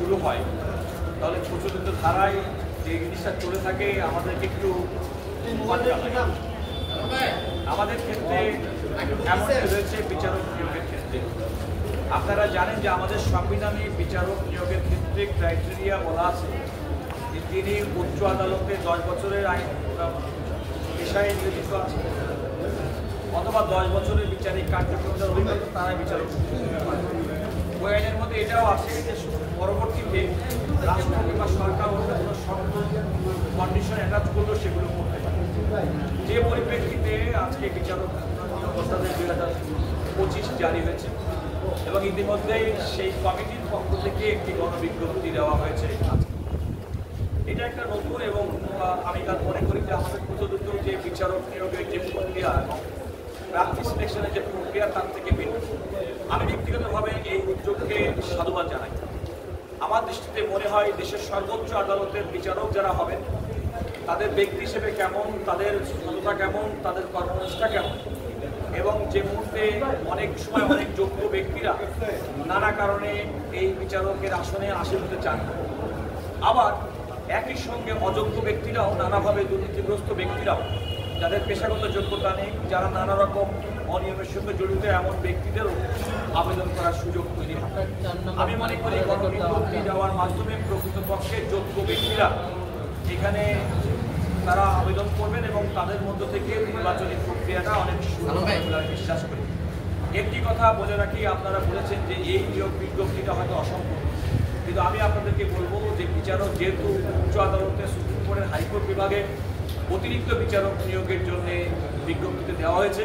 শুরু হয় তাহলে প্রচলিত ধারায় যে জিনিসটা চলে থাকে আমাদেরকে একটু আমাদের ক্ষেত্রে এমন রয়েছে বিচারক নিয়োগের ক্ষেত্রে। আপনারা জানেন যে আমাদের সংবিধানে বিচারক নিয়োগের ক্ষেত্রে ক্রাইটেরিয়া বলা আছে যে তিনি উচ্চ আদালতে 10 বছরের আইন পেশায় নিয়োজিত আছে অথবা 10 বছরের বিচারিক কার্যক্রমের অভিজ্ঞতা তারা বিচারক। ওই আইনের মধ্যে এটাও আছে যে পরবর্তীতে রাষ্ট্রপতি বা সরকার অন্য কোনো শর্ত কন্ডিশন অ্যাটাচ করলেও সেগুলো করতে পারে। যে পরিপ্রেক্ষিতে আজকে বিচারক নিয়োগ প্রস্তাবের 2025 জারি হয়েছে এবং ইতিমধ্যেই সেই কমিটির পক্ষ থেকে একটি গণবিজ্ঞপ্তি দেওয়া হয়েছে। এটা একটা নতুন এবং আমি তার মনে করি যে আমাদের প্রচলিত যে বিচারক নিয়োগের যে প্রক্রিয়া এবং প্রার্থী সিলেকশনের যে প্রক্রিয়া তার থেকে ভিন্ন। আমি ব্যক্তিগতভাবে এই উদ্যোগকে সাধুবাদ জানাই। আমার দৃষ্টিতে মনে হয় দেশের সর্বোচ্চ আদালতের বিচারক যারা হবেন তাদের ব্যক্তি হিসেবে কেমন, তাদের সততা কেমন, তাদের কর্মনিষ্ঠা কেমন, এবং যে মুহূর্তে অনেক সময় অনেক যোগ্য ব্যক্তিরা নানা কারণে এই বিচারকের আসনে আসীন হতে চান না, আবার একই সঙ্গে অযোগ্য ব্যক্তিরাও নানাভাবে দুর্নীতিগ্রস্ত ব্যক্তিরাও যাদের পেশাগত যোগ্যতা নেই, যারা নানা রকম অনিয়মের সঙ্গে জড়িত এমন ব্যক্তিদেরও আবেদন করার সুযোগ তৈরি হয়। আমি মনে করি গণবিজ্ঞপ্তি দেওয়ার মাধ্যমে প্রকৃতপক্ষে যোগ্য ব্যক্তিরা এখানে তারা আবেদন করবেন এবং তাদের মধ্য থেকে নির্বাচনী প্রক্রিয়াটা অনেক সুন্দর হবে বলে আমি বিশ্বাস করি। একটি কথা বলে রাখি, আপনারা বলেছেন যে এই নিয়োগ বিজ্ঞপ্তিটা হয়তো অসম্পূর্ণ, কিন্তু আমি আপনাদেরকে বলবো যে বিচারক যেহেতু উচ্চ আদালতে সুপ্রিম কোর্টের হাইকোর্ট বিভাগে অতিরিক্ত বিচারক নিয়োগের জন্য বিজ্ঞপ্তিতে দেওয়া হয়েছে,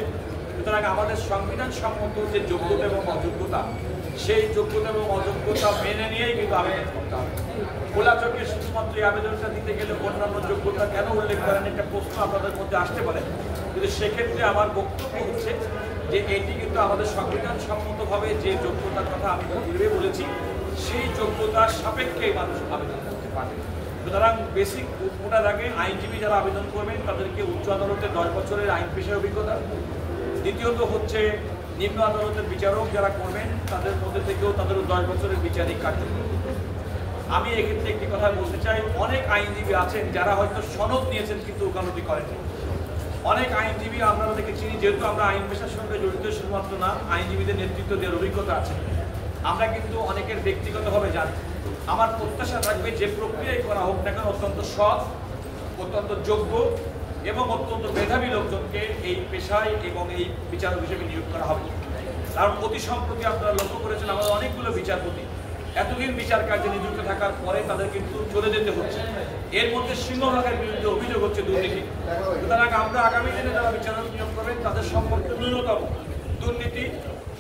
সুতরাং আমাদের সংবিধান সম্মত যে যোগ্যতা এবং অযোগ্যতা সেই যোগ্যতা এবং অযোগ্যতা মেনে নিয়েই কিন্তু আবেদন করতে হবে। খোলা চোখে শুধুমাত্র এই আবেদনটা দিতে গেলে অন্যান্য যোগ্যতা কেন উল্লেখ করেন একটা প্রশ্ন আপনাদের মধ্যে আসতে পারে, কিন্তু সেক্ষেত্রে আমার বক্তব্য হচ্ছে যে এটি কিন্তু আমাদের সংবিধান সম্মতভাবে যে যোগ্যতার কথা আমি পূর্বে বলেছি সেই যোগ্যতার সাপেক্ষে মানুষ আবেদন করতে পারে। সুতরাং বেসিক ওটার আগে আইনজীবী যারা আবেদন করবেন তাদেরকে উচ্চ আদালতে 10 বছরের আইন পেশার অভিজ্ঞতা, দ্বিতীয়ত হচ্ছে নিম্ন আদালতের বিচারক যারা করবেন তাদের মধ্যে থেকেও তাদের 10 বছরের বিচারিক কার্যক্রম। আমি এক্ষেত্রে একটি কথা বলতে চাই, অনেক আইনজীবী আছেন যারা হয়তো সনদ নিয়েছেন কিন্তু ওকালতি করেনি। অনেক আইনজীবী আমরা দেখে চিনি, যেহেতু আমরা আইন পেশার সঙ্গে জড়িত শুধুমাত্র না, আইনজীবীদের নেতৃত্ব দেওয়ার অভিজ্ঞতা আছে, আমরা কিন্তু অনেকের ব্যক্তিগতভাবে জানি। আমার প্রত্যাশা থাকবে যে প্রক্রিয়াই করা হোক না কেন অত্যন্ত সৎ, অত্যন্ত যোগ্য এবং অত্যন্ত মেধাবী লোকজনকে এই পেশায় এবং এই বিচারক হিসেবে নিয়োগ করা হবে। কারণ অতি সম্প্রতি আপনারা লক্ষ্য করেছেন আমাদের অনেকগুলো বিচারপতি এতদিন বিচার কার্যে নিযুক্ত থাকার পরে তাদের কিন্তু চলে যেতে হচ্ছে, এর মধ্যে সিংহভাগের বিরুদ্ধে অভিযোগ হচ্ছে দুর্নীতি। সুতরাং আমরা আগামী দিনে যারা বিচারক নিয়োগ করবেন তাদের সম্পর্কে ন্যূনতম দুর্নীতি,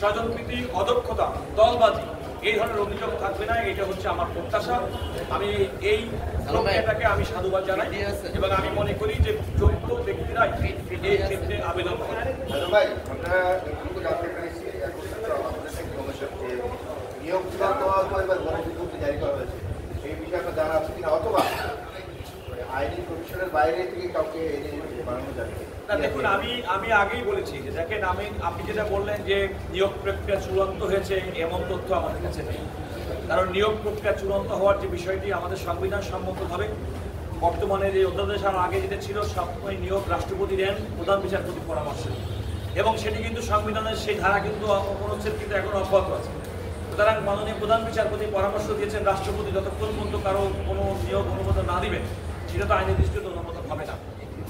স্বজনপ্রীতি, অদক্ষতা, দলবাজি এই ধরনের অভিযোগ থাকবে না, এটা হচ্ছে আমার প্রত্যাশা। আমি এই প্রক্রিয়াটাকে আমি সাধুবাদ জানাই এবং আমি মনে করি যে যোগ্য ব্যক্তিরা এই ক্ষেত্রে আবেদন করেন। দেখুন, আমি আগেই বলেছি যে দেখেন, আপনি যেটা বললেন যে নিয়োগ প্রক্রিয়া চূড়ান্ত হয়েছে এমন তথ্য আমাদের কাছে নেই। কারণ নিয়োগ প্রক্রিয়া চূড়ান্ত হওয়ার যে বিষয়টি আমাদের সংবিধান সম্মতভাবে বর্তমানে যে অধ্যাদেশ আর আগে যেটা ছিল সবসময় নিয়োগ রাষ্ট্রপতি দেন প্রধান বিচারপতি পরামর্শে, এবং সেটি কিন্তু সংবিধানের সেই ধারা কিন্তু অনুচ্ছেদ কিন্তু এখন অব্যাহত আছে। সুতরাং মাননীয় প্রধান বিচারপতি পরামর্শ দিয়েছেন রাষ্ট্রপতি যতক্ষণ পর্যন্ত কারো কোনো নিয়োগ অনুমোদন না দিবেন সেটা তো আইনের দৃষ্টিতে অনুমোদন হবে না।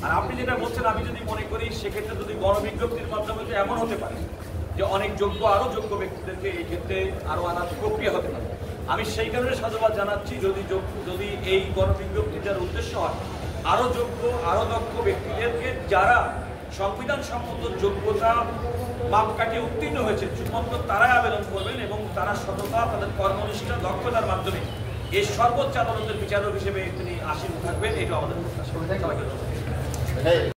আর আপনি যেটা বলছেন আমি যদি মনে করি সেক্ষেত্রে যদি গণবিজ্ঞপ্তির মাধ্যমে তো এমন হতে পারে যে অনেক যোগ্য আরও যোগ্য ব্যক্তিদেরকে এই ক্ষেত্রে আরও আনার প্রক্রিয়া হতে পারে। আমি সেই কারণে সাধুবাদ জানাচ্ছি যদি এই গণবিজ্ঞপ্তিটার উদ্দেশ্য হয় আরও যোগ্য আরও দক্ষ ব্যক্তিদেরকে যারা সংবিধান সম্মত যোগ্যতা মাপকাঠি উত্তীর্ণ হয়েছে শুধুমাত্র তারাই আবেদন করবেন এবং তারা সততা, তাদের কর্মনিষ্ঠা, দক্ষতার মাধ্যমে এই সর্বোচ্চ আদালতের বিচারক হিসেবে তিনি আসীন থাকবেন, এটা আমাদের প্রত্যাশা।